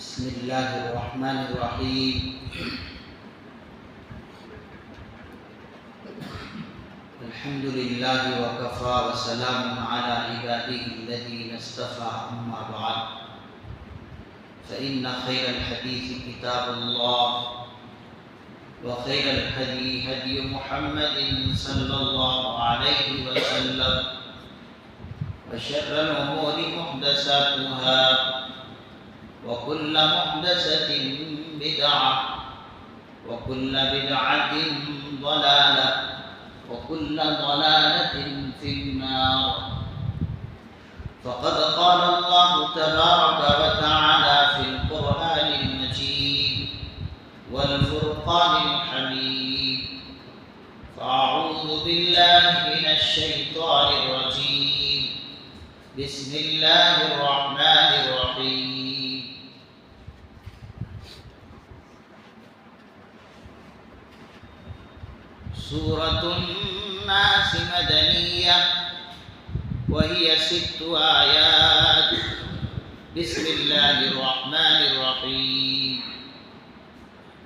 بسم اللہ الرحمن الرحیم الحمد للہ وکفى وسلام علی عباده الذین اصطفى اما بعد فإن خیر الحدیث کتاب اللہ وخیر الهدی هدی محمد صلی اللہ علیہ وسلم وشر الأمور محدثاتها وكل محدثة بدعة وكل بدعة ضلالة وكل ضلالة في النار. فقد قال الله تبارك وتعالى في القرآن المجيد والفرقان الحميد: فأعوذ بالله من الشيطان الرجيم. بسم الله الرحمن الرحيم. سورة الناس مدنية وهي 6 آيات. بسم الله الرحمن الرحيم.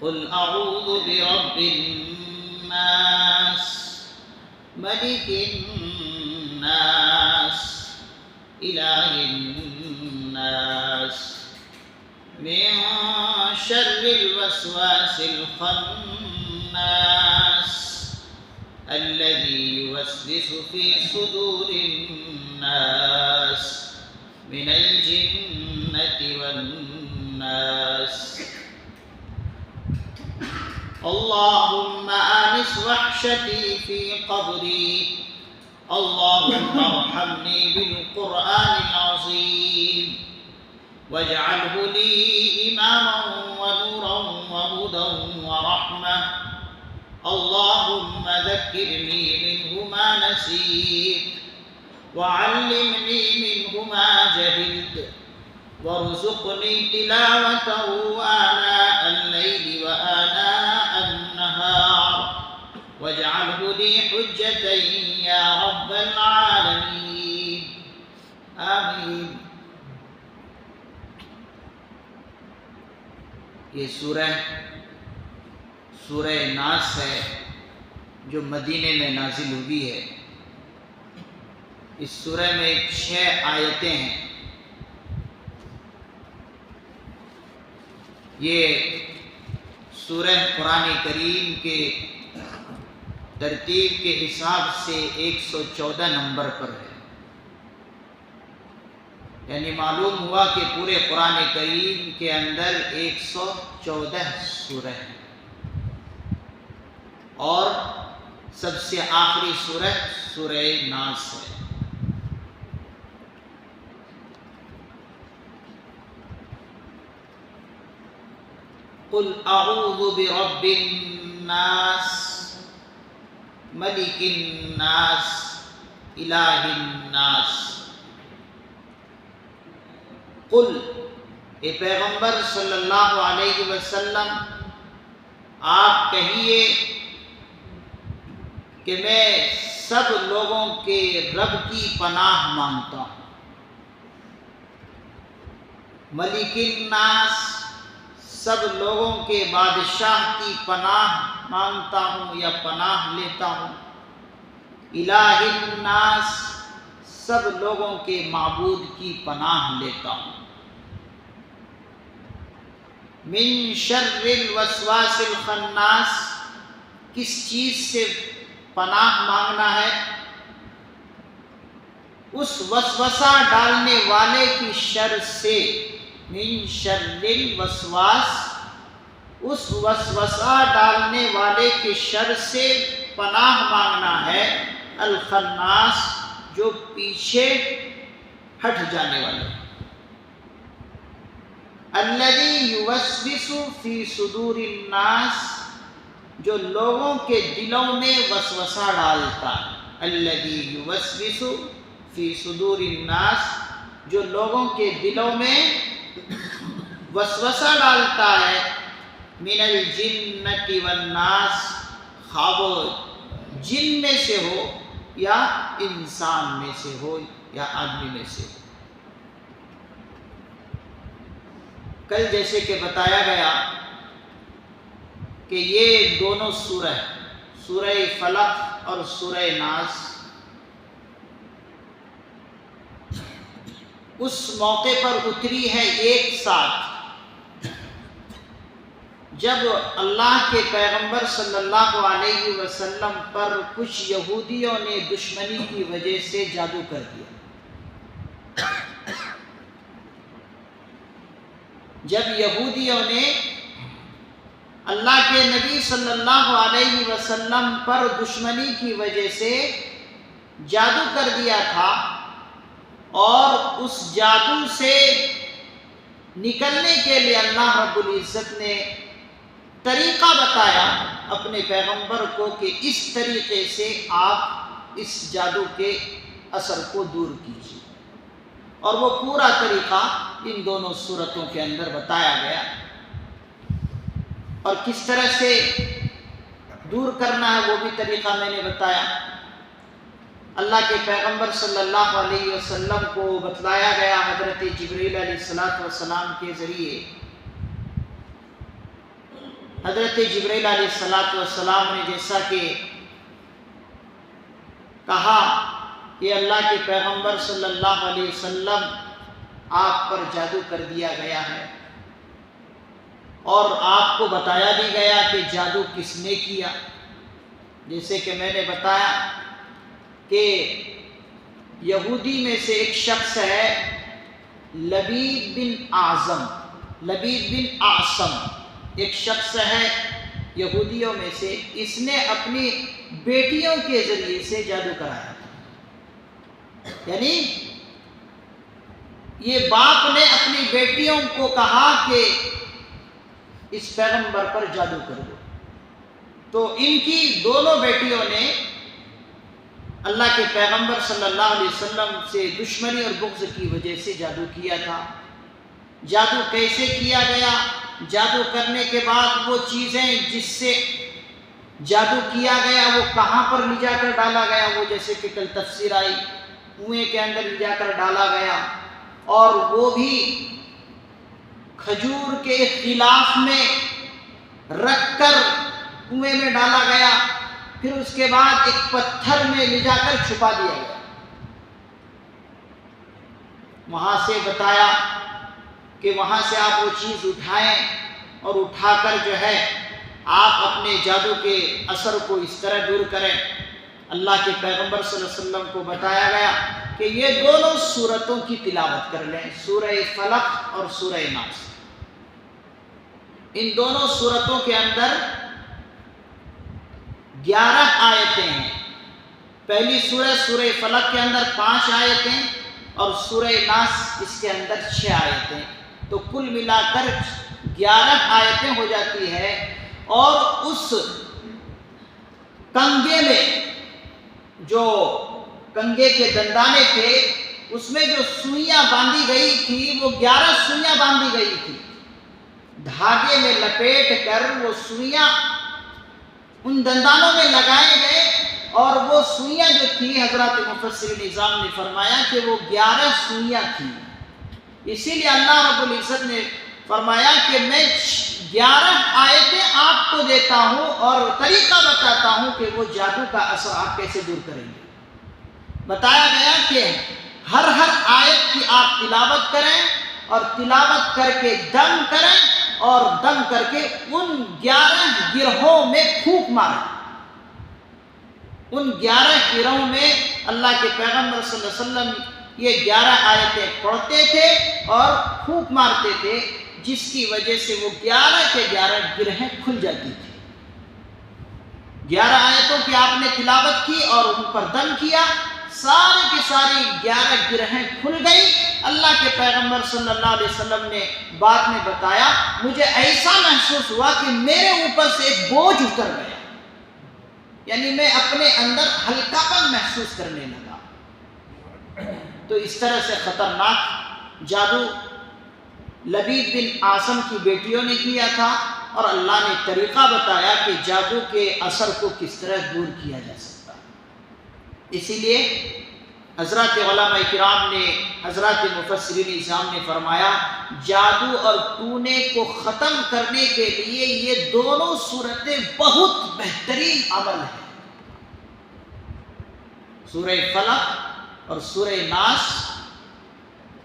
قل أعوذ برب الناس ملك الناس إله الناس من شر الوسواس الخناس الذي يوسوس في صدور الناس من الجنة والناس. اللهم آنس وحشتي في قبري. اللهم ارحمني بالقرآن العظيم واجعله لي إماما ونورا وهدى ورحمة. اللهم ذكرني منه ما نسيت وعلمني منه ما جهلت وارزقني تلاوته آناء الليل وآناء النهار واجعله لي حجة يا رب العالمين. آمين. یہ سورہ ناس ہے جو مدینے میں نازل ہوئی ہے. اس سورہ میں 6 آیتیں ہیں. یہ سورہ قرآن کریم کے ترتیب کے حساب سے 114 نمبر پر ہے. یعنی معلوم ہوا کہ پورے قرآن کریم کے اندر 114 سورہ ہیں اور سب سے آخری سورہ سورہ ناس ہے. قل اعوذ برب الناس ملک الناس الہ الناس. قل، اے پیغمبر صلی اللہ علیہ وسلم آپ کہیے کہ میں سب لوگوں کے رب کی پناہ مانگتا ہوں. ملک الناس، سب لوگوں کے بادشاہ کی پناہ مانگتا ہوں یا پناہ لیتا ہوں. الہ الناس، سب لوگوں کے معبود کی پناہ لیتا ہوں. من شر الوسواس الخناس، کس چیز سے پناہ مانگنا ہے؟ اس وسوسہ ڈالنے والے کی شر سے. من شر الوسواس، اس وسوسہ ڈالنے والے کی شر سے پناہ مانگنا ہے. الخناس، جو پیچھے ہٹ جانے والے. الذی یوسوس فی صدور الناس، جو لوگوں کے دلوں میں وسوسہ ڈالتا ہے. الذی یوسوس فی صدور الناس، جو لوگوں کے دلوں میں وسوسہ ڈالتا ہے. من الجنۃ والناس، خواہ وہ جن میں سے ہو یا انسان میں سے ہو یا آدمی میں سے ہو. کل جیسے کہ بتایا گیا کہ یہ دونوں سورہ، سورہ فلق اور سورہ ناس، اس موقع پر اتری ہے ایک ساتھ جب اللہ کے پیغمبر صلی اللہ علیہ وسلم پر کچھ یہودیوں نے دشمنی کی وجہ سے جادو کر دیا۔ جب یہودیوں نے اللہ کے نبی صلی اللہ علیہ وسلم پر دشمنی کی وجہ سے جادو کر دیا تھا، اور اس جادو سے نکلنے کے لیے اللہ رب العزت نے طریقہ بتایا اپنے پیغمبر کو کہ اس طریقے سے آپ اس جادو کے اثر کو دور کیجیے، اور وہ پورا طریقہ ان دونوں سورتوں کے اندر بتایا گیا، اور کس طرح سے دور کرنا ہے وہ بھی طریقہ میں نے بتایا۔ اللہ کے پیغمبر صلی اللہ علیہ وسلم کو بتلایا گیا حضرت جبریل علیہ السلام کے ذریعے۔ حضرت جبریل علیہ السلام نے جیسا کہ کہا کہ اللہ کے پیغمبر صلی اللہ علیہ وسلم آپ پر جادو کر دیا گیا ہے، اور آپ کو بتایا بھی گیا کہ جادو کس نے کیا۔ جیسے کہ میں نے بتایا کہ یہودی میں سے ایک شخص ہے لبید بن اعصم، ایک شخص ہے یہودیوں میں سے، اس نے اپنی بیٹیوں کے ذریعے سے جادو کرایا تھا۔ یعنی یہ باپ نے اپنی بیٹیوں کو کہا کہ اس پیغمبر پر جادو کر دو، تو ان کی دونوں بیٹیوں نے اللہ کے پیغمبر صلی اللہ علیہ وسلم سے دشمنی اور بغض کی وجہ سے جادو کیا تھا۔ جادو کیسے کیا گیا؟ جادو کرنے کے بعد وہ چیزیں جس سے جادو کیا گیا وہ کہاں پر لے جا کر ڈالا گیا، وہ جیسے کہ کل تفسیر آئی، کنویں کے اندر لے جا کر ڈالا گیا، اور وہ بھی کھجور کے خلاف میں رکھ کر کنویں میں ڈالا گیا، پھر اس کے بعد ایک پتھر میں لے جا کر چھپا دیا گیا۔ وہاں سے بتایا کہ وہاں سے آپ وہ چیز اٹھائیں، اور اٹھا کر جو ہے آپ اپنے جادو کے اثر کو اس طرح دور کریں۔ اللہ کے پیغمبر صلی اللہ علیہ وسلم کو بتایا گیا کہ یہ دونوں سورتوں کی تلاوت کر لیں، سورہ فلق اور سورہ ناس۔ ان دونوں سورتوں کے اندر 11 آیتیں ہیں۔ پہلی سورہ فلق کے اندر 5 آیتیں، اور سورہ ناس اس کے اندر 6 آیتیں، تو کل ملا کر 11 آیتیں ہو جاتی ہے۔ اور اس کنگے میں جو کنگے کے دندانے تھے، اس میں جو سوئیاں باندھی گئی تھی وہ 11 سوئیاں باندھی گئی تھی، دھاگے میں لپیٹ کر وہ سوئیاں ان دندانوں میں لگائے گئے، اور وہ سوئیاں جو تھی حضرات مفسرین نظام نے فرمایا کہ وہ 11 سوئیاں تھیں۔ اسی لیے اللہ رب العزت نے فرمایا کہ میں 11 آیتیں آپ کو دیتا ہوں اور طریقہ بتاتا ہوں کہ وہ جادو کا اثر آپ کیسے دور کریں گے۔ بتایا گیا کہ ہر آیت کی آپ تلاوت کریں، اور تلاوت کر کے دم کریں، اور دم کر کے ان 11 گرہوں میں پھونک ماریں۔ ان 11 گرہوں میں اللہ کے پیغمبر صلی اللہ علیہ وسلم یہ 11 آیتیں پڑھتے تھے اور پھونک مارتے تھے، جس کی وجہ سے وہ 11 کے 11 گرہیں کھل جاتی تھی۔ 11 آیتوں کی آپ نے تلاوت کی اور ان پر دم کیا، ساری کی ساری 11 گرہیں کھل گئی۔ اللہ کے پیغمبر صلی اللہ علیہ وسلم نے بعد میں بتایا، مجھے ایسا محسوس ہوا کہ میرے اوپر سے ایک بوجھ اتر گیا، یعنی میں اپنے اندر ہلکا پن محسوس کرنے لگا۔ تو اس طرح سے خطرناک جادو لبید بن اعصم کی بیٹیوں نے کیا تھا، اور اللہ نے طریقہ بتایا کہ جادو کے اثر کو کس طرح دور کیا جا سکتا۔ اسی لیے حضرات علماء کرام نے، حضرات مفسرین نظام نے فرمایا، جادو اور ٹونے کو ختم کرنے کے لیے یہ دونوں صورتیں بہت بہترین عمل ہیں۔ سورہ فلق اور سورہ ناس،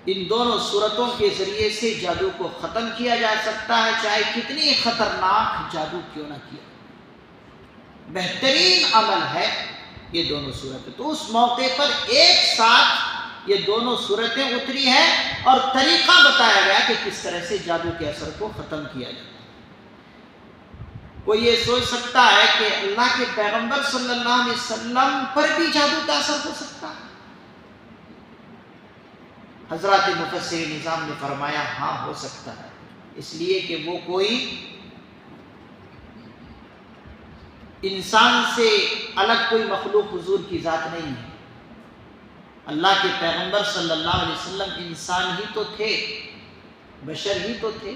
ان دونوں صورتوں کے ذریعے سے جادو کو ختم کیا جا سکتا ہے، چاہے کتنی خطرناک جادو کیوں نہ کیا۔ بہترین عمل ہے یہ دونوں صورتیں۔ تو اس موقع پر ایک ساتھ یہ دونوں صورتیں اتری ہیں اور طریقہ بتایا گیا کہ کس طرح سے جادو کے اثر کو ختم کیا جاتا ہے۔ کوئی یہ سوچ سکتا ہے کہ اللہ کے پیغمبر صلی اللہ علیہ وسلم پر بھی جادو کا اثر ہو سکتا ہے؟ حضرات مفسرین نظام نے فرمایا ہاں ہو سکتا ہے، اس لیے کہ وہ کوئی انسان سے الگ کوئی مخلوق حضور کی ذات نہیں ہے۔ اللہ کے پیغمبر صلی اللہ علیہ وسلم انسان ہی تو تھے، بشر ہی تو تھے،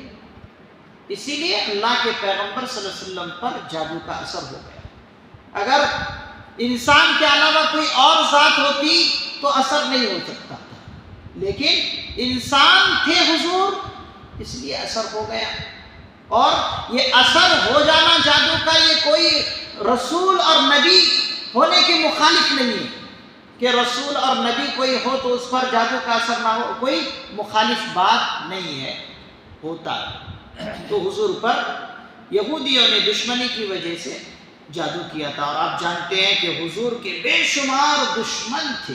اسی لیے اللہ کے پیغمبر صلی اللہ علیہ وسلم پر جادو کا اثر ہو گیا۔ اگر انسان کے علاوہ کوئی اور ذات ہوتی تو اثر نہیں ہو سکتا تھا، لیکن انسان تھے حضور، اس لیے اثر ہو گیا۔ اور یہ اثر ہو جانا جادو کا یہ کوئی رسول اور نبی ہونے کے مخالف نہیں ہے کہ رسول اور نبی کوئی ہو تو اس پر جادو کا اثر نہ ہو، کوئی مخالف بات نہیں ہے، ہوتا ہے۔ تو حضور پر یہودیوں نے دشمنی کی وجہ سے جادو کیا تھا، اور آپ جانتے ہیں کہ حضور کے بے شمار دشمن تھے،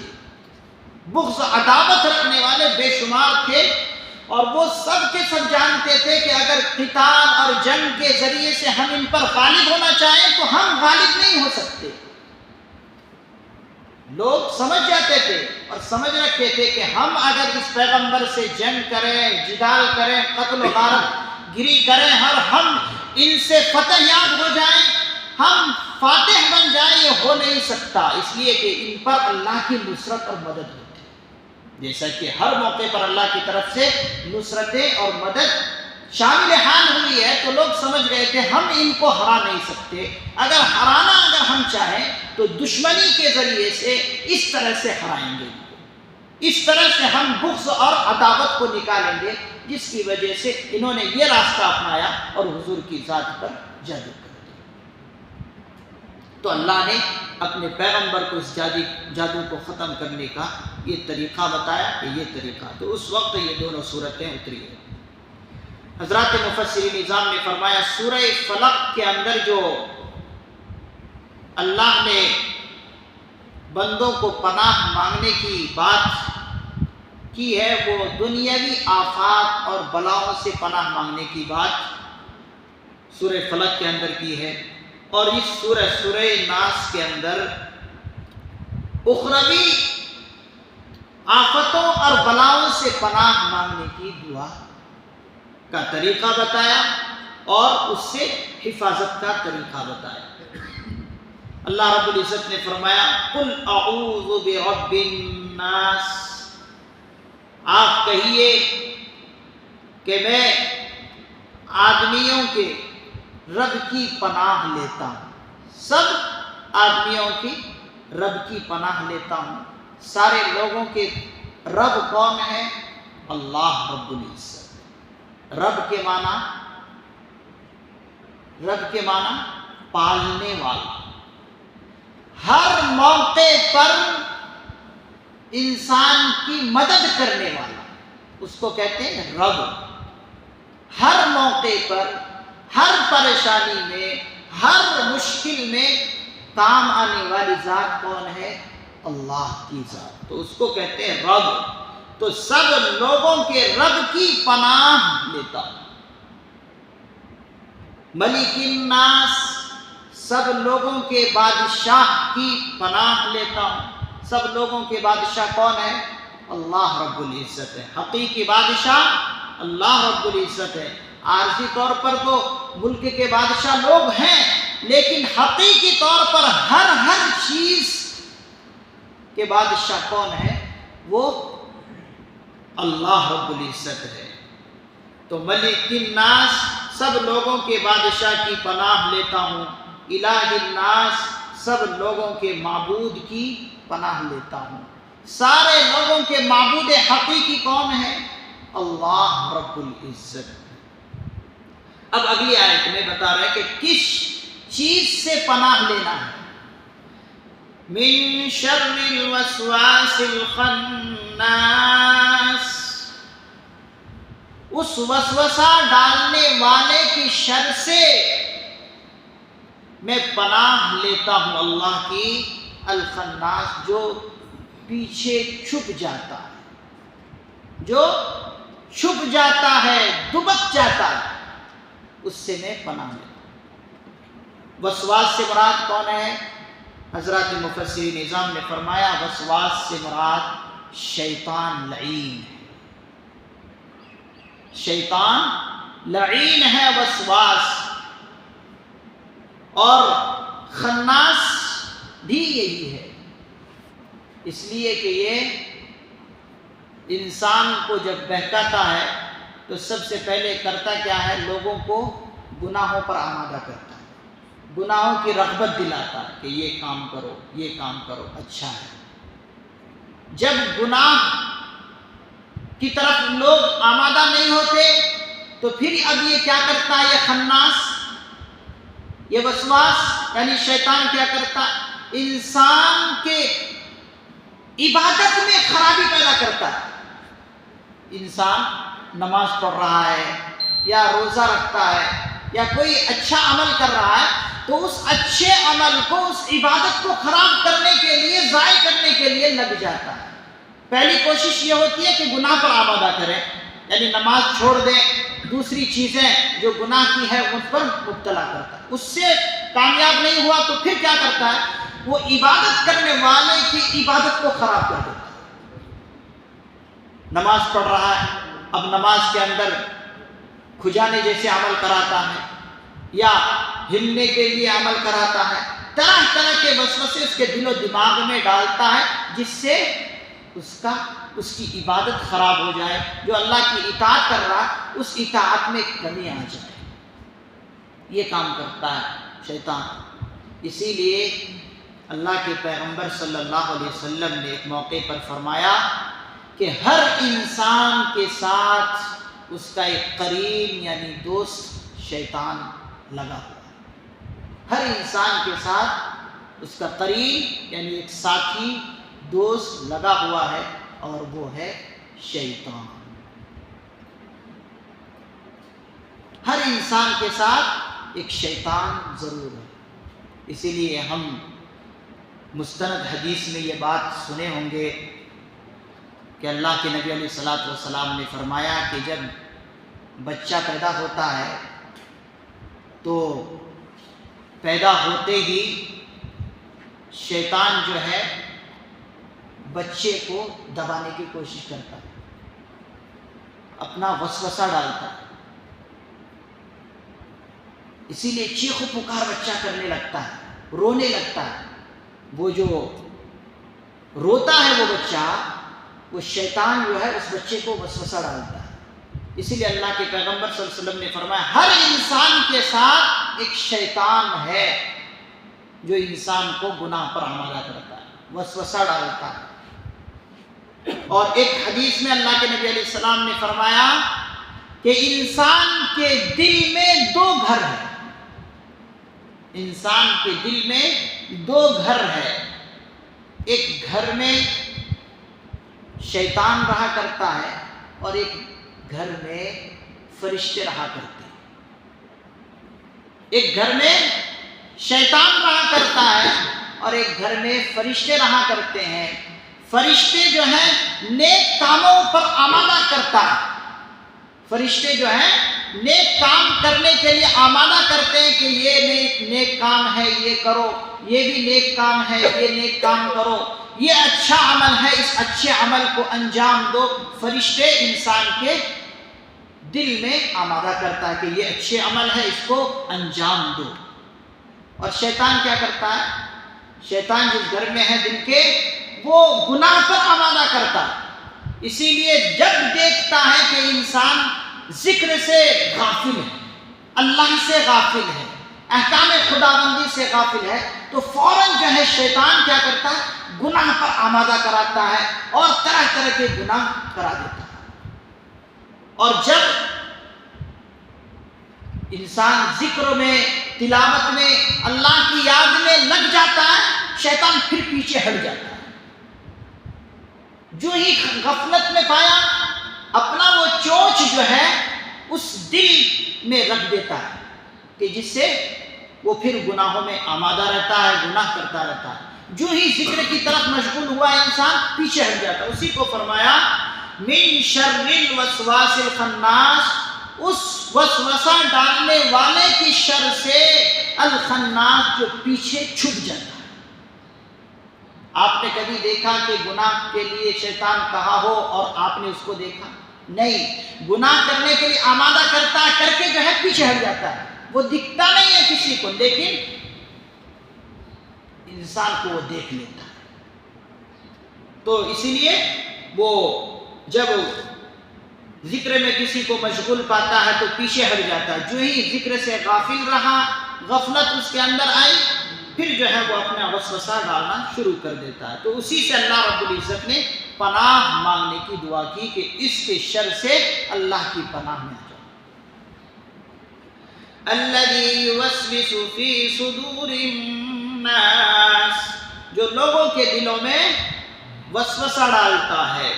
بغض عداوت رکھنے والے بے شمار تھے، اور وہ سب کے سب جانتے تھے کہ اگر قتال اور جنگ کے ذریعے سے ہم ان پر غالب ہونا چاہیں تو ہم غالب نہیں ہو سکتے۔ لوگ سمجھ جاتے تھے اور سمجھ رکھتے تھے کہ ہم اگر اس پیغمبر سے جنگ کریں، جدال کریں، قتل و غارت گری کریں اور ہم ان سے فتح یاب ہو جائیں، ہم فاتح بن جائیں، یہ ہو نہیں سکتا، اس لیے کہ ان پر اللہ کی نصرت اور مدد ہوتی ہے۔ جیسا کہ ہر موقع پر اللہ کی طرف سے نصرتیں اور مدد شامل حال ہوئی ہے، تو لوگ سمجھ گئے تھے ہم ان کو ہرا نہیں سکتے، اگر ہم چاہیں تو دشمنی کے ذریعے سے اس طرح سے ہرائیں گے، اس طرح سے ہم بغض اور عداوت کو نکالیں گے، جس کی وجہ سے انہوں نے یہ راستہ اپنایا اور حضور کی ذات پر جادو کر دیا۔ تو اللہ نے اپنے پیغمبر کو اس جادو کو ختم کرنے کا یہ طریقہ بتایا کہ یہ طریقہ، تو اس وقت یہ دونوں صورتیں اتری ہیں۔ حضرات مفسرین نظام نے فرمایا سورہ فلق کے اندر جو اللہ نے بندوں کو پناہ مانگنے کی بات کی ہے، وہ دنیاوی آفات اور بلاؤں سے پناہ مانگنے کی بات سورہ فلق کے اندر کی ہے، اور اس سورہ ناس کے اندر اخروی آفتوں اور بلاؤں سے پناہ مانگنے کی دعا کا طریقہ بتایا اور اس سے حفاظت کا طریقہ بتایا۔ اللہ رب العزت نے فرمایا قل اعوذ برب الناس، آپ کہیے کہ میں آدمیوں کے رب کی پناہ لیتا ہوں، سب آدمیوں کی رب کی پناہ لیتا ہوں۔ سارے لوگوں کے رب کون ہے؟ اللہ رب العزت۔ رب کے معنی پالنے والا، ہر موقع پر انسان کی مدد کرنے والا، اس کو کہتے ہیں رب۔ ہر موقع پر، ہر پریشانی میں، ہر مشکل میں کام آنے والی ذات کون ہے؟ اللہ کی ذات، تو اس کو کہتے ہیں رب۔ تو سب لوگوں کے رب کی پناہ لیتا ہوں۔ ملک الناس، سب لوگوں کے بادشاہ کی پناہ لیتا ہوں۔ سب لوگوں کے بادشاہ کون ہے؟ اللہ رب العزت ہے۔ حقیقی بادشاہ اللہ رب العزت ہے۔ عارضی طور پر تو ملک کے بادشاہ لوگ ہیں، لیکن حقیقی طور پر ہر چیز کے بادشاہ کون ہے؟ وہ اللہ رب العزت ہے۔ تو ملک الناس، سب لوگوں کے بادشاہ کی پناہ لیتا ہوں۔ الہ الناس، سب لوگوں کے معبود کی پناہ لیتا ہوں۔ سارے لوگوں کے معبود حقیقی کون ہے؟ اللہ رب العزت۔ اب اگلی آیت میں بتا رہا ہے کہ کس چیز سے پناہ لینا ہے۔ من شر الوسواس الخناس، اس وسوسہ ڈالنے والے کی شر سے میں پناہ لیتا ہوں اللہ کی، الخناس جو پیچھے چھپ جاتا ہے، جو چھپ جاتا ہے، دبک جاتا ہے، اس سے میں پناہ لیتا ہوں۔ وسواس سے مراد کون ہے؟ حضرات مفسرین نظام نے فرمایا وسواس سے مراد شیطان لعین ہے، شیطان لعین ہے وسواس، اور خناس بھی یہی ہے، اس لیے کہ یہ انسان کو جب بہکاتا ہے تو سب سے پہلے کرتا کیا ہے؟ لوگوں کو گناہوں پر آمادہ کرتا ہے، گناہوں کی رغبت دلاتا ہے کہ یہ کام کرو، یہ کام کرو، اچھا ہے۔ جب گناہ کی طرف لوگ آمادہ نہیں ہوتے تو پھر اب یہ کیا کرتا ہے؟ یہ خناس، یہ وسواس یعنی شیطان کیا کرتا ہے؟ انسان کے عبادت میں خرابی پیدا کرتا ہے۔ انسان نماز پڑھ رہا ہے یا روزہ رکھتا ہے یا کوئی اچھا عمل کر رہا ہے تو اس اچھے عمل کو، اس عبادت کو خراب کرنے کے لیے، ضائع کرنے کے لیے لگ جاتا ہے۔ پہلی کوشش یہ ہوتی ہے کہ گناہ پر آمادہ کرے، یعنی نماز چھوڑ دیں، دوسری چیزیں جو گناہ کی ہے ان پر مبتلا کرتا ہے۔ اس سے کامیاب نہیں ہوا تو پھر کیا کرتا ہے؟ وہ عبادت کرنے والے کی عبادت کو خراب کر دیتا ہے۔ نماز پڑھ رہا ہے، اب نماز کے اندر کھجانے جیسے عمل کراتا ہے یا ہلنے کے لیے عمل کراتا ہے، طرح طرح کے وسوسے اس کے دل و دماغ میں ڈالتا ہے، جس سے اس کی عبادت خراب ہو جائے، جو اللہ کی اطاعت کر رہا اس اطاعت میں کمی آ جائے۔ یہ کام کرتا ہے شیطان۔ اسی لیے اللہ کے پیغمبر صلی اللہ علیہ وسلم نے ایک موقع پر فرمایا کہ ہر انسان کے ساتھ اس کا ایک قرین یعنی دوست شیطان لگا ہوا ہے۔ ہر انسان کے ساتھ اس کا قرین یعنی ایک ساتھی، دوست لگا ہوا ہے، اور وہ ہے شیطان۔ ہر انسان کے ساتھ ایک شیطان ضرور ہے۔ اسی لیے ہم مستند حدیث میں یہ بات سنے ہوں گے کہ اللہ کے نبی علیہ الصلوۃ والسلام نے فرمایا کہ جب بچہ پیدا ہوتا ہے تو پیدا ہوتے ہی شیطان جو ہے بچے کو دبانے کی کوشش کرتا ہے، اپنا وسوسہ ڈالتا ہے، اسی لیے چیخ و پکار بچہ کرنے لگتا ہے، رونے لگتا ہے۔ وہ جو روتا ہے وہ بچہ، وہ شیطان جو ہے اس بچے کو وسوسہ ڈالتا ہے۔ اسی لیے اللہ کے پیغمبر صلی اللہ علیہ وسلم نے فرمایا ہر انسان کے ساتھ ایک شیطان ہے جو انسان کو گناہ پر آمادہ کرتا ہے، وسوسہ ڈالتا ہے۔ اور ایک حدیث میں اللہ کے نبی علیہ السلام نے فرمایا کہ انسان کے دل میں دو گھر ہیں، انسان کے دل میں دو گھر ہے، ایک گھر میں شیطان رہا کرتا ہے اور ایک گھر میں فرشتے رہا کرتے ہیں۔ ایک گھر میں شیطان رہا کرتا ہے اور ایک گھر میں فرشتے رہا کرتے ہیں۔ فرشتے جو ہیں نیک کاموں پر آمادہ کرتا ہے، فرشتے جو ہیں نیک کام کرنے کے لیے آمادہ کرتے ہیں کہ یہ نیک کام ہے، یہ کرو، یہ بھی نیک کام ہے، یہ نیک کام کرو، یہ اچھا عمل ہے، اس اچھے عمل کو انجام دو۔ فرشتے انسان کے دل میں آمادہ کرتا ہے کہ یہ اچھے عمل ہے، اس کو انجام دو۔ اور شیطان کیا کرتا ہے؟ شیطان جس گھر میں ہے دل کے، وہ گناہ پر آمادہ کرتا ہے۔ اسی لیے جب دیکھتا ہے کہ انسان ذکر سے غافل ہے، اللہ سے غافل ہے، احکام خداوندی سے غافل ہے، تو فوراً جو ہے شیطان کیا کرتا ہے؟ گناہ پر آمادہ کراتا ہے اور طرح طرح کے گناہ کرا دیتا ہے۔ اور جب انسان ذکر میں، تلاوت میں، اللہ کی یاد میں لگ جاتا ہے، شیطان پھر پیچھے ہٹ جاتا ہے۔ جو ہی غفلت میں پایا، اپنا وہ چونچ جو ہے اس دل میں رکھ دیتا ہے کہ جس سے وہ پھر گناہوں میں آمادہ رہتا ہے، گناہ کرتا رہتا ہے۔ جو ہی ذکر کی طرف مشغول ہوا انسان پیچھے ہٹ جاتا ہے۔ اسی کو فرمایا من شر الوسواس الخناس، اس وسوسہ ڈالنے والے کی شر سے، الخناس جو پیچھے چھپ جاتا ہے۔ آپ نے کبھی دیکھا کہ گناہ کے لیے شیطان کہا ہو اور آپ نے اس کو دیکھا؟ نہیں، گناہ کرنے کے لیے آمادہ کرتا ہے، کر کے جو ہے پیچھے ہٹ جاتا ہے، وہ دکھتا نہیں ہے کسی کو، لیکن انسان کو وہ دیکھ لیتا ہے۔ تو اسی لیے وہ جب ذکر میں کسی کو مشغول پاتا ہے تو پیچھے ہٹ جاتا ہے۔ جو ہی ذکر سے غافل رہا، غفلت اس کے اندر آئی، پھر جو ہے وہ اپنا وسوسہ ڈالنا شروع کر دیتا ہے۔ تو اسی سے اللہ رب العزت نے پناہ مانگنے کی دعا کی کہ اس کے شر سے اللہ کی پناہ میں آ جاؤ۔ الذی یوسوس فی صدور الناس، جو لوگوں کے دلوں میں وسوسہ ڈالتا ہے،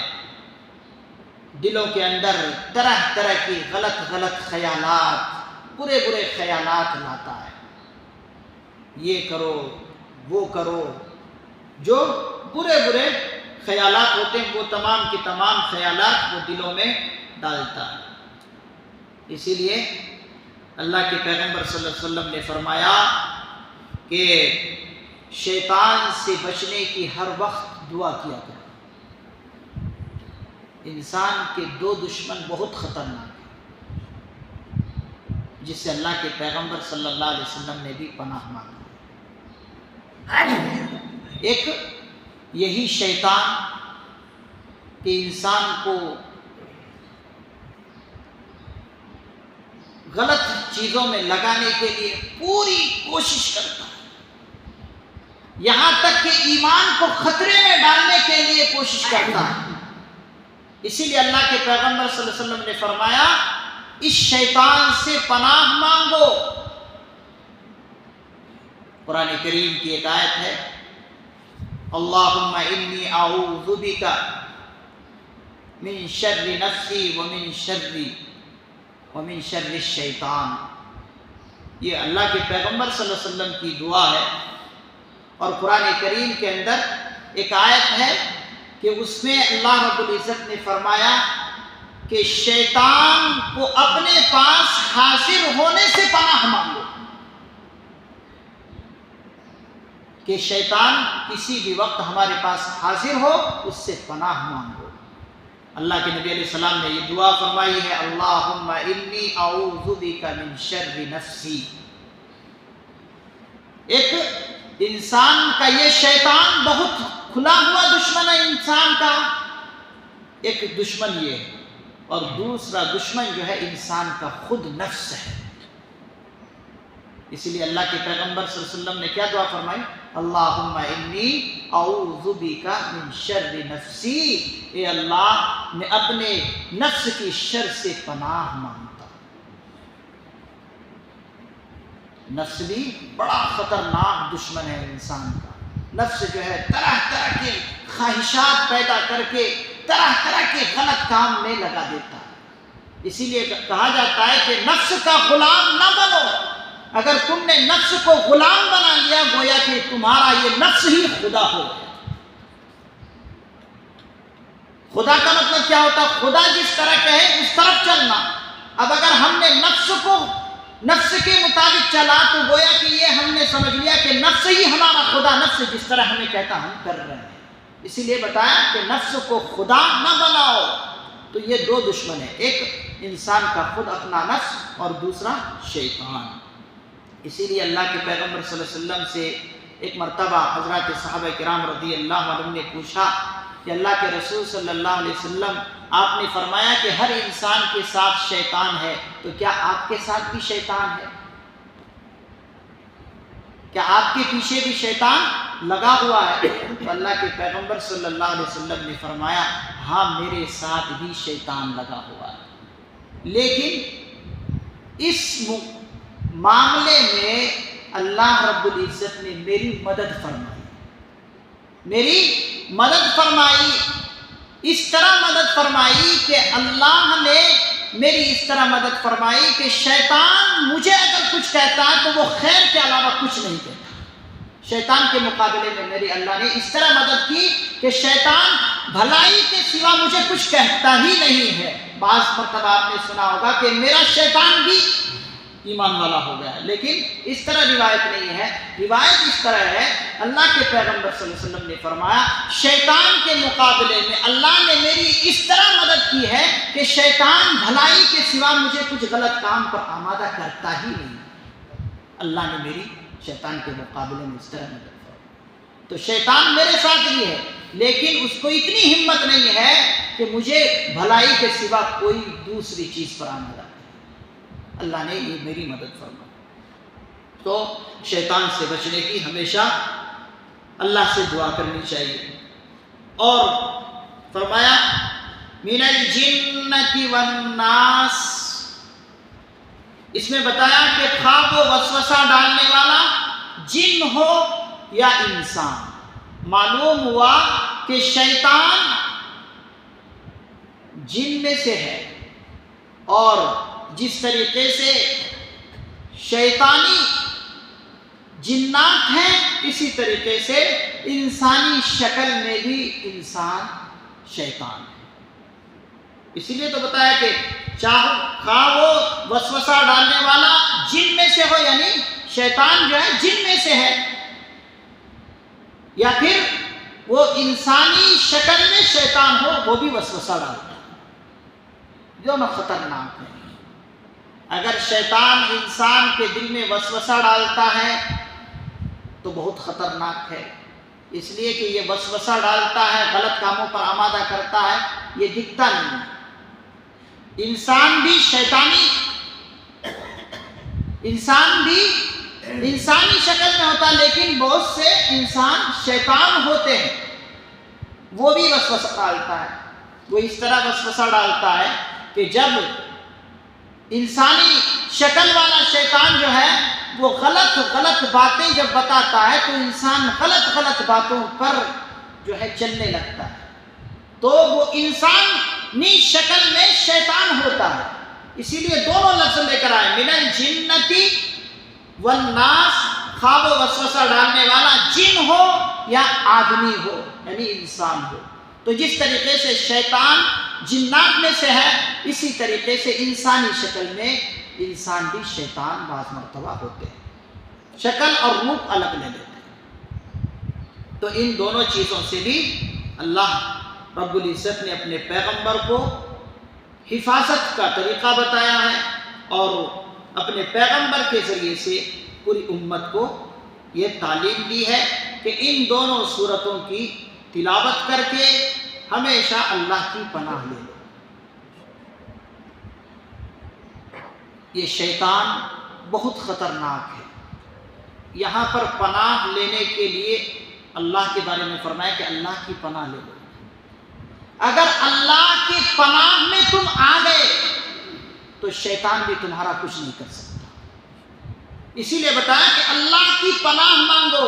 دلوں کے اندر طرح طرح کی غلط خیالات، برے خیالات لاتا ہے، یہ کرو وہ کرو، جو برے خیالات ہوتے ہیں وہ تمام کے تمام خیالات وہ دلوں میں ڈالتا ہے۔ اسی لیے اللہ کے پیغمبر صلی اللہ علیہ وسلم نے فرمایا کہ شیطان سے بچنے کی ہر وقت دعا کیا کرو۔ انسان کے دو دشمن بہت خطرناک ہیں، جس سے اللہ کے پیغمبر صلی اللہ علیہ وسلم نے بھی پناہ مانگی۔ ایک یہی شیطان کہ انسان کو غلط چیزوں میں لگانے کے لیے پوری کوشش کرتا ہے، یہاں تک کہ ایمان کو خطرے میں ڈالنے کے لیے کوشش کرتا ہے۔ اسی لیے اللہ کے پیغمبر صلی اللہ علیہ وسلم نے فرمایا اس شیطان سے پناہ مانگو۔ قرآن کریم کی ایک آیت ہے، اللہم انی اعوذ بک من شر نفسی ومن شر الشیطان۔ یہ اللہ کے پیغمبر صلی اللہ علیہ وسلم کی دعا ہے، اور قرآن کریم کے اندر ایک آیت ہے کہ اس میں اللہ رب العزت نے فرمایا کہ شیطان کو اپنے پاس حاضر ہونے سے پناہ مانگو، کہ شیطان کسی بھی وقت ہمارے پاس حاضر ہو، اس سے پناہ مانگو۔ اللہ کے نبی علیہ السلام نے یہ دعا فرمائی ہے، اللہم انی اعوذ بک من شر نفسی۔ ایک انسان کا یہ شیطان بہت کھلا ہوا دشمن ہے انسان کا، ایک دشمن یہ ہے، اور دوسرا دشمن جو ہے انسان کا خود نفس ہے۔ اسی لیے اللہ کے پیغمبر صلی اللہ علیہ وسلم نے کیا دعا فرمائی؟ اللہم انی اعوذ بک من شر نفسی، اے اللہ میں اپنے نفس کی شر سے پناہ مانگتا ہوں۔ نفس بھی بڑا خطرناک دشمن ہے انسان کا۔ نفس جو ہے طرح طرح کے خواہشات پیدا کر کے طرح طرح کے غلط کام میں لگا دیتا ہے۔ اسی لیے کہا جاتا ہے کہ نفس کا غلام نہ بنو، اگر تم نے نفس کو غلام بنا لیا گویا کہ تمہارا یہ نفس ہی خدا ہو گیا۔ خدا کا مطلب کیا ہوتا ہے؟ خدا جس طرح کہے اس طرف چلنا۔ اب اگر ہم نے نفس کے مطابق چلا تو گویا کہ یہ ہم نے سمجھ لیا کہ نفس ہی ہمارا خدا، نفس جس طرح ہمیں کہتا ہم کر رہے ہیں۔ اسی لیے بتایا کہ نفس کو خدا نہ بناؤ۔ تو یہ دو دشمن ہیں، ایک انسان کا خود اپنا نفس اور دوسرا شیطان۔ اسی لیے اللہ کے پیغمبر صلی اللہ علیہ وسلم سے ایک مرتبہ حضرات صحابہ کرام رضی اللہ عنہم نے پوچھا کہ اللہ کے رسول صلی اللہ علیہ وسلم آپ نے فرمایا کہ ہر انسان کے ساتھ شیطان ہے، تو کیا آپ کے ساتھ بھی شیطان ہے؟ کیا آپ کے پیچھے بھی شیطان لگا ہوا ہے؟ تو اللہ کے پیغمبر صلی اللہ علیہ وسلم نے فرمایا ہاں میرے ساتھ بھی شیطان لگا ہوا ہے۔ لیکن اس معاملے میں اللہ رب العزت نے میری مدد فرمائی، اس طرح مدد فرمائی کہ اللہ نے میری اس طرح مدد فرمائی کہ شیطان مجھے اگر کچھ کہتا ہے تو وہ خیر کے علاوہ کچھ نہیں کہتا۔ شیطان کے مقابلے میں میری اللہ نے اس طرح مدد کی کہ شیطان بھلائی کے سوا مجھے کچھ کہتا ہی نہیں ہے۔ بعض مرتبہ آپ نے سنا ہوگا کہ میرا شیطان بھی ایمان والا ہو گیا ہے، لیکن اس طرح روایت نہیں ہے۔ روایت اس طرح ہے، اللہ کے پیغمبر صلی اللہ علیہ وسلم نے فرمایا شیطان کے مقابلے میں اللہ نے میری اس طرح مدد کی ہے کہ شیطان بھلائی کے سوا مجھے کچھ غلط کام پر آمادہ کرتا ہی نہیں۔ اللہ نے میری شیطان کے مقابلے میں اس طرح مدد فرمائی۔ تو شیطان میرے ساتھ ہی ہے، لیکن اس کو اتنی ہمت نہیں ہے کہ مجھے بھلائی کے سوا کوئی دوسری چیز پر آمادہ کرے۔ اللہ نے یہ میری مدد فرمائی۔ تو شیطان سے بچنے کی ہمیشہ اللہ سے دعا کرنی چاہیے۔ اور فرمایا من الجنۃ والناس، اس میں بتایا کہ خواہ وہ وسوسہ ڈالنے والا جن ہو یا انسان۔ معلوم ہوا کہ شیطان جن میں سے ہے، اور جس طریقے سے شیطانی جنات ہیں اسی طریقے سے انسانی شکل میں بھی انسان شیطان ہے۔ اسی لیے تو بتایا کہ خواہ وہ وسوسہ ڈالنے والا جن میں سے ہو، یعنی شیطان جو ہے جن میں سے ہے، یا پھر وہ انسانی شکل میں شیطان ہو، وہ بھی وسوسہ ڈالتا ہے۔ دونوں خطرناک ہے۔ اگر شیطان انسان کے دل میں وسوسہ ڈالتا ہے تو بہت خطرناک ہے، اس لیے کہ یہ وسوسہ ڈالتا ہے، غلط کاموں پر آمادہ کرتا ہے، یہ دکھتا نہیں ہے۔ انسان بھی انسانی شکل میں ہوتا ہے، لیکن بہت سے انسان شیطان ہوتے ہیں، وہ بھی وسوسہ ڈالتا ہے۔ وہ اس طرح وسوسہ ڈالتا ہے کہ جب انسانی شکل والا شیطان جو ہے وہ غلط باتیں جب بتاتا ہے تو انسان غلط باتوں پر جو ہے چلنے لگتا ہے، تو وہ انسانی شکل میں شیطان ہوتا ہے۔ اسی لیے دونوں لفظ لے کر آئے، من الجنۃ والناس، خواہ وہ وسوسہ ڈالنے والا جن ہو یا آدمی ہو، یعنی انسان ہو۔ تو جس طریقے سے شیطان جنات میں سے ہے، اسی طریقے سے انسانی شکل میں انسان بھی شیطان بعض مرتبہ ہوتے ہیں، شکل اور روپ الگ لے لیتے ہیں۔ تو ان دونوں چیزوں سے بھی اللہ رب العزت نے اپنے پیغمبر کو حفاظت کا طریقہ بتایا ہے، اور اپنے پیغمبر کے ذریعے سے پوری امت کو یہ تعلیم دی ہے کہ ان دونوں سورتوں کی تلاوت کر کے ہمیشہ اللہ کی پناہ لے لو۔ یہ شیطان بہت خطرناک ہے۔ یہاں پر پناہ لینے کے لیے اللہ کے بارے میں فرمایا کہ اللہ کی پناہ لے لو۔ اگر اللہ کی پناہ میں تم آ گئے تو شیطان بھی تمہارا کچھ نہیں کر سکتا۔ اسی لیے بتایا کہ اللہ کی پناہ مانگو،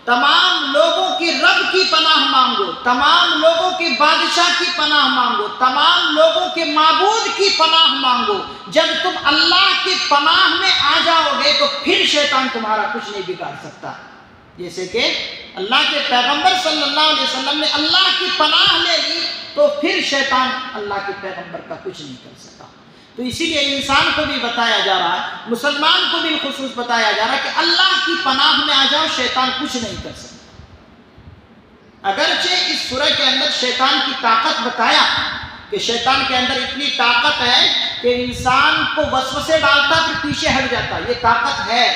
تمام لوگوں کی رب کی پناہ مانگو، تمام لوگوں کے بادشاہ کی پناہ مانگو، تمام لوگوں کے معبود کی پناہ مانگو۔ جب تم اللہ کی پناہ میں آ جاؤ گے تو پھر شیطان تمہارا کچھ نہیں بگاڑ سکتا۔ جیسے کہ اللہ کے پیغمبر صلی اللہ علیہ وسلم نے اللہ کی پناہ لے لی تو پھر شیطان اللہ کے پیغمبر کا کچھ نہیں کر سکتا۔ تو اسی لیے انسان کو بھی بتایا جا رہا ہے، مسلمان کو بھی خصوص بتایا جا رہا ہے کہ اللہ کی پناہ میں آ جاؤ، شیطان کچھ نہیں کر سکتا۔ اگرچہ اس سورہ کے اندر شیطان کی طاقت بتایا کہ شیطان کے اندر اتنی طاقت ہے کہ انسان کو وسوسے ڈالتا پھر پیچھے ہٹ جاتا، یہ طاقت ہے،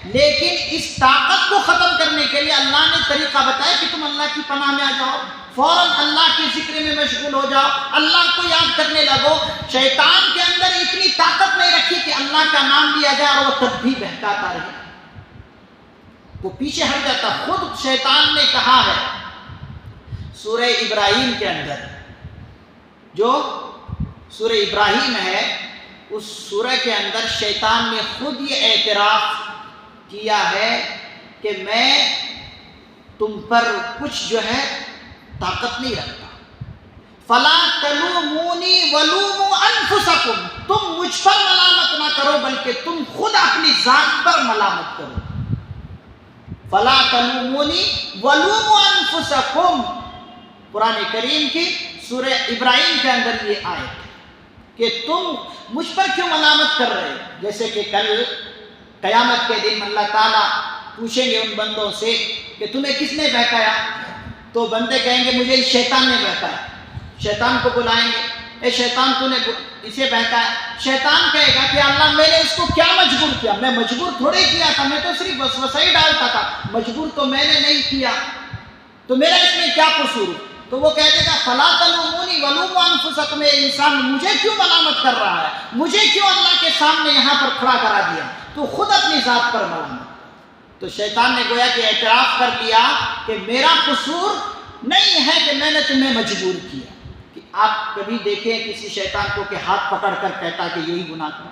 لیکن اس طاقت کو ختم کرنے کے لیے اللہ نے طریقہ بتایا کہ تم اللہ کی پناہ میں آ جاؤ، فوراً اللہ کے ذکر میں مشغول ہو جاؤ، اللہ کو یاد کرنے لگو۔ شیطان کے اندر اتنی طاقت نہیں رکھی کہ اللہ کا نام لیا جائے اور وہ تب بھی بہکاتا رہے، وہ پیچھے ہٹ جاتا۔ خود شیطان نے کہا ہے سورہ ابراہیم کے اندر، جو سورہ ابراہیم ہے اس سورہ کے اندر شیطان نے خود یہ اعتراف کیا ہے کہ میں تم پر کچھ جو ہے طاقت نہیں رکھتا. فلا تلومونی ولوموا انفسکم، تم مجھ پر ملامت نہ کرو بلکہ تم خود اپنی ذات پر ملامت کرو. فلا تلومونی ولوموا انفسکم، قرآن کریم کی سورہ ابراہیم کے اندر یہ آیت ہے کہ تم مجھ پر کیوں ملامت کر رہے ہو. جیسے کہ کل قیامت کے دن اللہ تعالیٰ پوچھیں گے ان بندوں سے کہ تمہیں کس نے بہکایا، تو بندے کہیں گے مجھے شیطان نے بہکایا. شیطان کو بلائیں گے، اے شیطان تو نے اسے بہکایا. شیطان کہے گا کہ اللہ میں نے اس کو کیا مجبور کیا، میں مجبور تھوڑے کیا تھا، میں تو صرف وسوسہ ہی ڈالتا تھا، مجبور تو میں نے نہیں کیا، تو میرا اس میں کیا قصور. تو وہ کہہ دے گا فلا تلومونی ولوموا انفسکم، انسان مجھے کیوں ملامت کر رہا ہے، مجھے کیوں اللہ کے سامنے یہاں پر کھڑا کرا دیا، تو خود اپنی ذات پر ملامت. تو شیطان نے گویا کہ اعتراف کر دیا کہ میرا قصور نہیں ہے کہ میں نے تمہیں مجبور کیا. کہ آپ کبھی دیکھیں کسی شیطان کو کہ ہاتھ پکڑ کر کہتا کہ یہی گناہ کرو،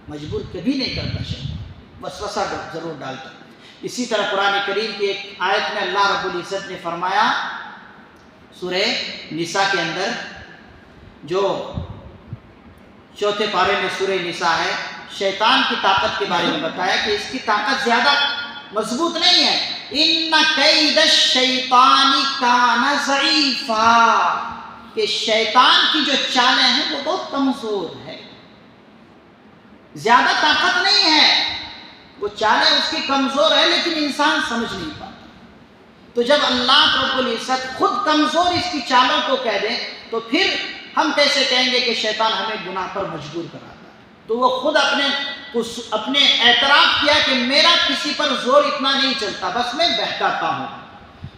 مجبور کبھی نہیں کرتا شیطان، وسوسہ ضرور ڈالتا. اسی طرح قرآن کریم کی ایک آیت میں اللہ رب العزت نے فرمایا سورہ نساء کے اندر، جو چوتھے پارے میں سورہ نساء ہے، شیطان کی طاقت کے بارے میں بتایا کہ اس کی طاقت زیادہ مضبوط نہیں ہے. ان کید الشیطان کان ضعیفا، کہ شیطان کی جو چالیں ہیں وہ بہت کمزور ہے، زیادہ طاقت نہیں ہے، وہ چالیں اس کی کمزور ہے لیکن انسان سمجھ نہیں پاتا. تو جب اللہ رب العزت خود کمزور اس کی چالوں کو کہہ دیں تو پھر ہم کیسے کہیں گے کہ شیطان ہمیں گناہ پر مجبور کراتا ہے. تو وہ خود اپنے اعتراف کیا کہ میرا کسی پر زور اتنا نہیں چلتا، بس میں بہکاتا ہوں.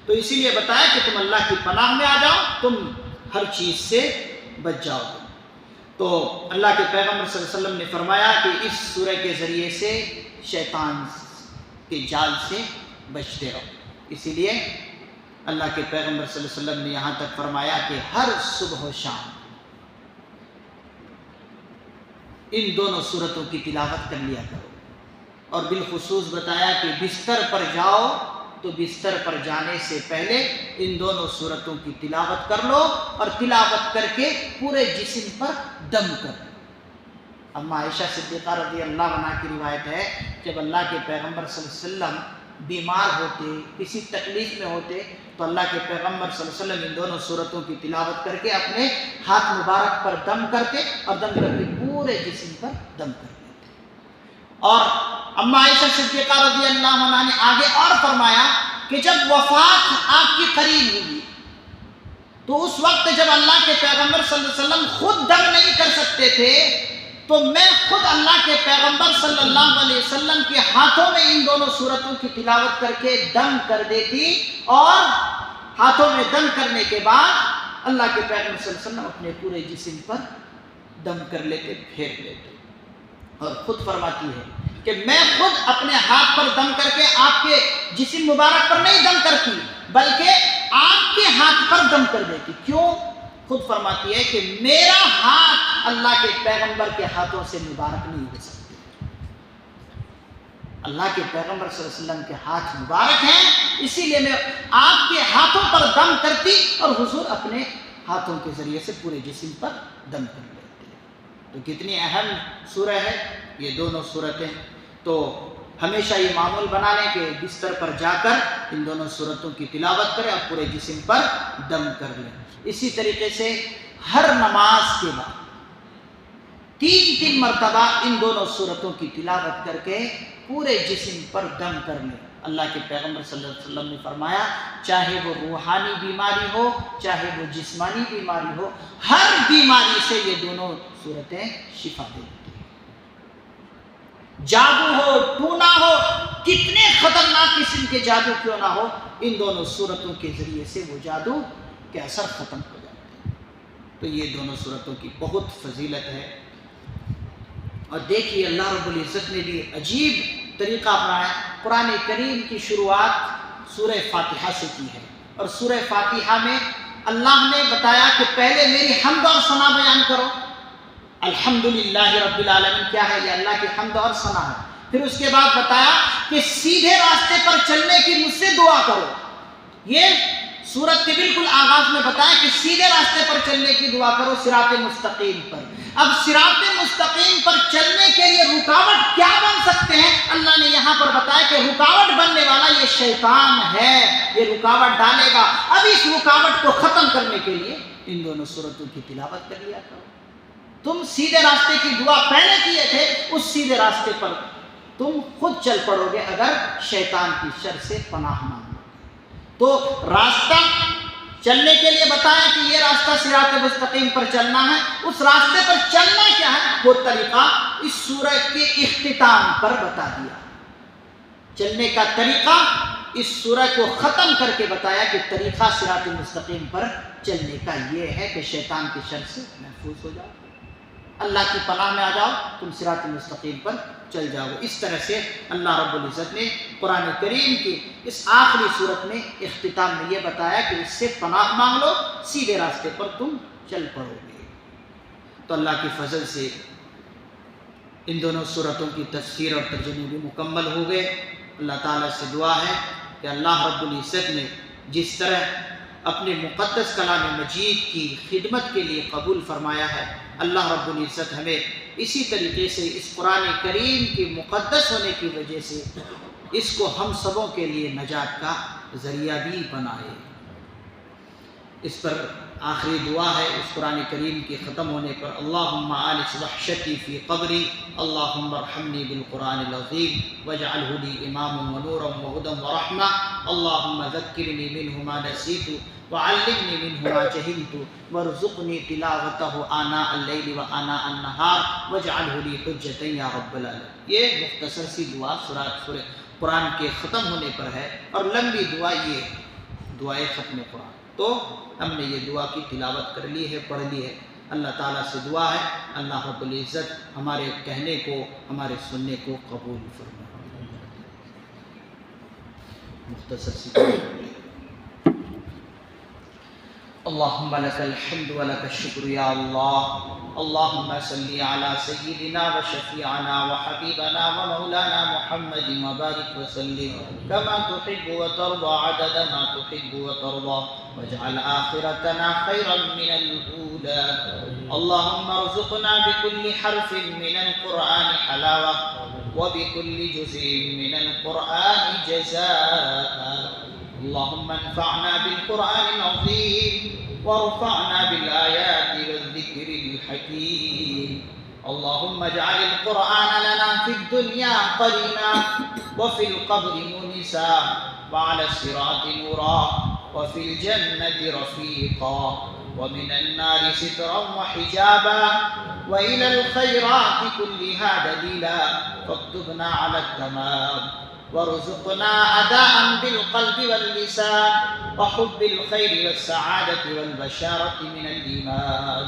تو اسی لیے بتایا کہ تم اللہ کی پناہ میں آ جاؤ، تم ہر چیز سے بچ جاؤ. تو اللہ کے پیغمبر صلی اللہ علیہ وسلم نے فرمایا کہ اس سورہ کے ذریعے سے شیطان کے جال سے بچتے رہو. اسی لیے اللہ کے پیغمبر صلی اللہ علیہ وسلم نے یہاں تک فرمایا کہ ہر صبح و شام ان دونوں سورتوں کی تلاوت کر لیا کرو. اور بالخصوص بتایا کہ بستر پر جاؤ تو بستر پر جانے سے پہلے ان دونوں سورتوں کی تلاوت کر لو، اور تلاوت کر کے پورے جسم پر دم کر لو. اما عائشہ صدیقہ رضی اللہ عنہا کی روایت ہے، جب اللہ کے پیغمبر صلی اللہ علیہ وسلم بیمار ہوتے، کسی تکلیف میں ہوتے، تو اللہ کے پیغمبر صلی اللہ علیہ وسلم ان دونوں سورتوں کی تلاوت کر کے اپنے ہاتھ مبارک پر دم کرتے، اور دم کر کے پورے جسم پر دم کر دیتے. اور اما عائشہ صدیقہ رضی اللہ عنہا نے آگے اور فرمایا کہ جب وفات آپ کی قریب ہوئی تو اس وقت جب اللہ کے پیغمبر صلی اللہ علیہ وسلم خود دم نہیں کر سکتے تھے تو میں خود اللہ کے پیغمبر صلی اللہ علیہ وسلم کے ہاتھوں میں ان دونوں سورتوں کی تلاوت کر کے دم کر دیتی، اور ہاتھوں میں دم کرنے کے بعد اللہ کے پیغمبر صلی اللہ علیہ وسلم اپنے پورے جسم پر دم کر لیتے، پھیر لیتے. اور خود فرماتی ہے کہ میں خود اپنے ہاتھ پر دم کر کے آپ کے جسم مبارک پر نہیں دم کرتی بلکہ آپ کے ہاتھ پر دم کر دیتی. کیوں؟ خود فرماتی ہے کہ میرا ہاتھ اللہ کے پیغمبر کے ہاتھوں سے مبارک نہیں ہو سکتی. اللہ کے پیغمبر صلی اللہ علیہ وسلم کے ہاتھ مبارک ہیں، اسی لیے میں آپ کے ہاتھوں پر دم کرتی اور حضور اپنے ہاتھوں کے ذریعے سے پورے جسم پر دم کر لیتے. تو کتنی اہم سورہ ہے یہ دونوں سورتیں. تو ہمیشہ یہ معمول بنا لیں کہ بستر پر جا کر ان دونوں سورتوں کی تلاوت کریں اور پورے جسم پر دم کر لیں. اسی طریقے سے ہر نماز کے بعد 3 مرتبہ ان دونوں سورتوں کی تلاوت کر کے پورے جسم پر دم کر لیں. اللہ کے پیغمبر صلی اللہ علیہ وسلم نے فرمایا چاہے وہ روحانی بیماری ہو چاہے وہ جسمانی بیماری ہو، ہر بیماری سے یہ دونوں سورتیں شفا دیتی ہیں. جادو ہو، ٹونا ہو، کتنے خطرناک قسم کے جادو کیوں نہ ہو، ان دونوں سورتوں کے ذریعے سے وہ جادو کے اثر ختم ہو جاتے ہیں. تو یہ دونوں سورتوں کی بہت فضیلت ہے. اور دیکھیے اللہ رب العزت نے بھی عجیب طریقہ اپنایا. قرآن کریم کی شروعات سورہ فاتحہ سے کی ہے، اور سورہ فاتحہ میں اللہ نے بتایا کہ پہلے میری حمد اور ثنا بیان کرو، الحمدللہ رب العالمین کیا ہے؟ یہ اللہ کی حمد اور ثنا ہے۔ پھر اس کے بعد بتایا کہ سیدھے راستے پر چلنے کی مجھ سے دعا کرو۔ یہ سورت کے بالکل آغاز میں بتایا کہ سیدھے راستے پر چلنے کی دعا کرو، صراط مستقیم پر۔ اب صراط مستقیم پر چلنے کے لیے رکاوٹ کیا بن سکتے ہیں؟ اللہ نے یہاں پر بتایا کہ رکاوٹ بننے والا یہ شیطان ہے، یہ رکاوٹ ڈالے گا۔ اب اس رکاوٹ کو ختم کرنے کے لیے ان دونوں سورتوں کی تلاوت کر لیا کرو۔ تم سیدھے راستے کی دعا پہلے کیے تھے، اس سیدھے راستے پر تم خود چل پڑو گے اگر شیطان کی شر سے پناہ مانگو۔ تو راستہ چلنے کے لیے بتایا کہ یہ راستہ صراط مستقیم پر چلنا ہے۔ اس راستے پر چلنا کیا ہے وہ طریقہ اس سورۃ کے اختتام پر بتا دیا۔ چلنے کا طریقہ اس سورۃ کو ختم کر کے بتایا کہ طریقہ صراط مستقیم پر چلنے کا یہ ہے کہ شیطان کی شر سے محفوظ ہو جاؤ، اللہ کی پناہ میں آ جاؤ، تم صراط مستقیم پر چل جاؤ۔ اس طرح سے اللہ رب العزت نے قرآن کریم کی اس آخری صورت میں اختتام میں یہ بتایا کہ اس سے پناہ مانگ لو، سیدھے راستے پر تم چل پڑو گے۔ تو اللہ کی فضل سے ان دونوں صورتوں کی تفسیر اور ترجمے بھی مکمل ہو گئے۔ اللہ تعالیٰ سے دعا ہے کہ اللہ رب العزت نے جس طرح اپنے مقدس کلام مجید کی خدمت کے لیے قبول فرمایا ہے، اللہ رب العزت ہمیں اسی طریقے سے اس قرآن کریم کے مقدس ہونے کی وجہ سے اس کو ہم سبوں کے لیے نجات کا ذریعہ بھی بنائے۔ اس پر آخری دعا ہے اس قرآن کریم کے ختم ہونے پر، اللہم آلس وحشتی فی قبری، اللہم ارحمنی بالقرآن العظیم واجعلہ لی اماما ونورا وہدی ورحمہ، اللہم ذکرنی منہ ما نسیت وعلمنی منہ ما جہلت وارزقنی تلاوتہ آناء اللیل وآناء النہار واجعلہ لی حجتا یا رب العالمین۔ یہ مختصر سی دعا سورہ قرآن کے ختم ہونے پر ہے، اور لمبی دعا یہ دعائے ختم قرآن۔ تو ہم نے یہ دعا کی تلاوت کر لی ہے، پڑھ لی ہے۔ اللہ تعالیٰ سے دعا ہے اللہ رب العزت ہمارے کہنے کو، ہمارے سننے کو قبول فرمائے۔ مختصر سی اللہم لک الحمد ولک الشکر یا اللہ، اللہم صلی علی سیدنا و شفیعنا و حبیبنا و مولانا محمد وبارک وسلم کما تحب و ترضى عدد ما تحب و ترضى واجعل آخرتنا خيرا من الأولى، اللهم ارزقنا بكل حرف من القرآن حلاوة وبكل جزء من القرآن جزاء، اللهم انفعنا بالقرآن العظيم وارفعنا بالآيات والذكر الحكيم، اللهم اجعل القرآن لنا في الدنيا قرينا وفي القبر مونسا وعلى الصراط نورا وفي الجنة رفيقا ومن النار سترا وحجابا وإلى الخيرات كلها دليلا، فاكتبنا على التمام وارزقنا أداء بالقلب واللسان وحب الخير والسعادة والبشارة من الإيمان۔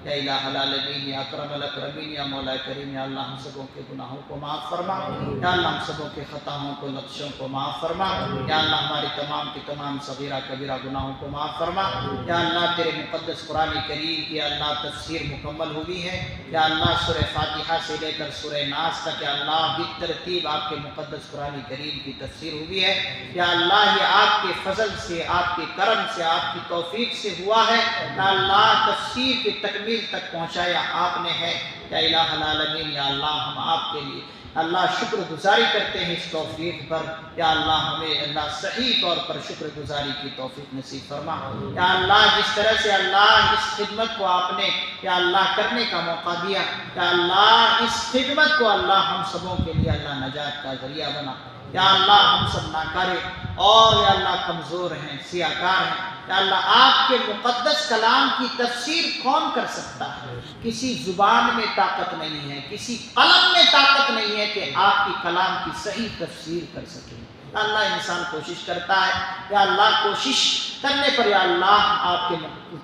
یا الہ العالمین، یا اکرم الاکرمین، یا مولا کریم، یا اللہ ہم سبوں کے گناہوں کو معاف فرما، یا اللہ ہم سبوں کے خطاؤں کو، لغزشوں کو معاف فرما، یا اللہ ہماری تمام کی تمام صغیرہ کبیرہ گناہوں کو معاف فرما، یا اللہ تیرے مقدس قرآن کریم کی اللہ تفسیر مکمل ہوئی ہے، یا اللہ سورہ فاتحہ سے لے کر سورہ ناس تک یا اللہ بالترتیب آپ کے مقدس قرآن کریم کی تفسیر ہوئی ہے، یا اللہ یہ آپ کے فضل سے، آپ کے کرم سے، آپ کی توفیق سے ہوا ہے، یا اللہ تفسیر کی تکمیل تک پہنچایا آپ نے ہے، یا الہ العالمین، یا اللہ ہم آپ کے لیے اللہ شکر گزاری کرتے ہیں اس توفیق پر، یا اللہ ہمیں اللہ صحیح طور پر شکر گزاری کی توفیق نصیب فرما، یا اللہ جس طرح سے اللہ اس خدمت کو آپ نے یا اللہ کرنے کا موقع دیا، یا اللہ اس خدمت کو اللہ ہم سبوں کے لیے اللہ نجات کا ذریعہ بنا، یا اللہ ہم سب ناکارے اور یا اللہ کمزور ہیں، سیاہکار ہیں، یا اللہ آپ کے مقدس کلام کی تفسیر کون کر سکتا ہے؟ کسی زبان میں طاقت نہیں ہے، کسی قلم میں طاقت نہیں ہے کہ آپ کی کلام کی صحیح تفسیر کر سکے۔ یا اللہ انسان کوشش کرتا ہے، یا اللہ کوشش کرنے پر یا اللہ آپ کے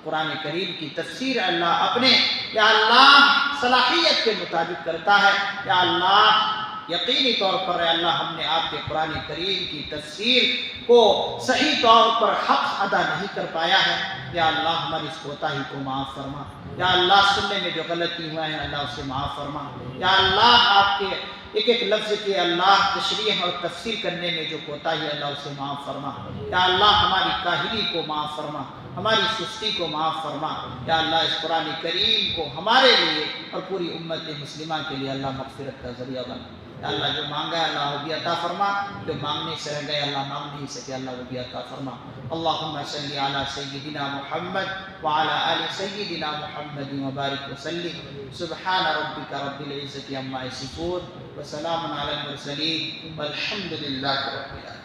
قرآن کریم کی تفسیر اللہ اپنے یا اللہ صلاحیت کے مطابق کرتا ہے، یا اللہ یقینی طور پر اے اللہ ہم نے آپ کے قرآن کریم کی تفسیر کو صحیح طور پر حق ادا نہیں کر پایا ہے، یا اللہ ہماری اس کوتاہی کو معاف فرما، یا اللہ سننے میں جو غلطی ہوا ہے اللہ اسے معاف فرما، یا اللہ آپ کے ایک ایک لفظ کے اللہ تشریح اور تفسیر کرنے میں جو کوتاہی ہے اللہ اسے معاف فرما، یا اللہ ہماری کاہلی کو معاف فرما، ہماری سستی کو معاف فرما، یا اللہ اس قرآن کریم کو ہمارے لیے اور پوری امت مسلمہ کے لیے اللہ مغفرت کا ذریعہ بنا، یا اللہ جو مانگا ہے اللہ وہ بھی عطا فرما، جو مانگنے سے رہ گئے اللہ مانگ نہیں سکے اللہ وہ بھی عطا فرما۔ اللہم صلی علی سیدنا محمد وعلی آل سیدنا محمد وبارک وسلم، سبحان ربک رب العزت عما یصفون وسلام علی المرسلین والحمد للہ رب العالمین۔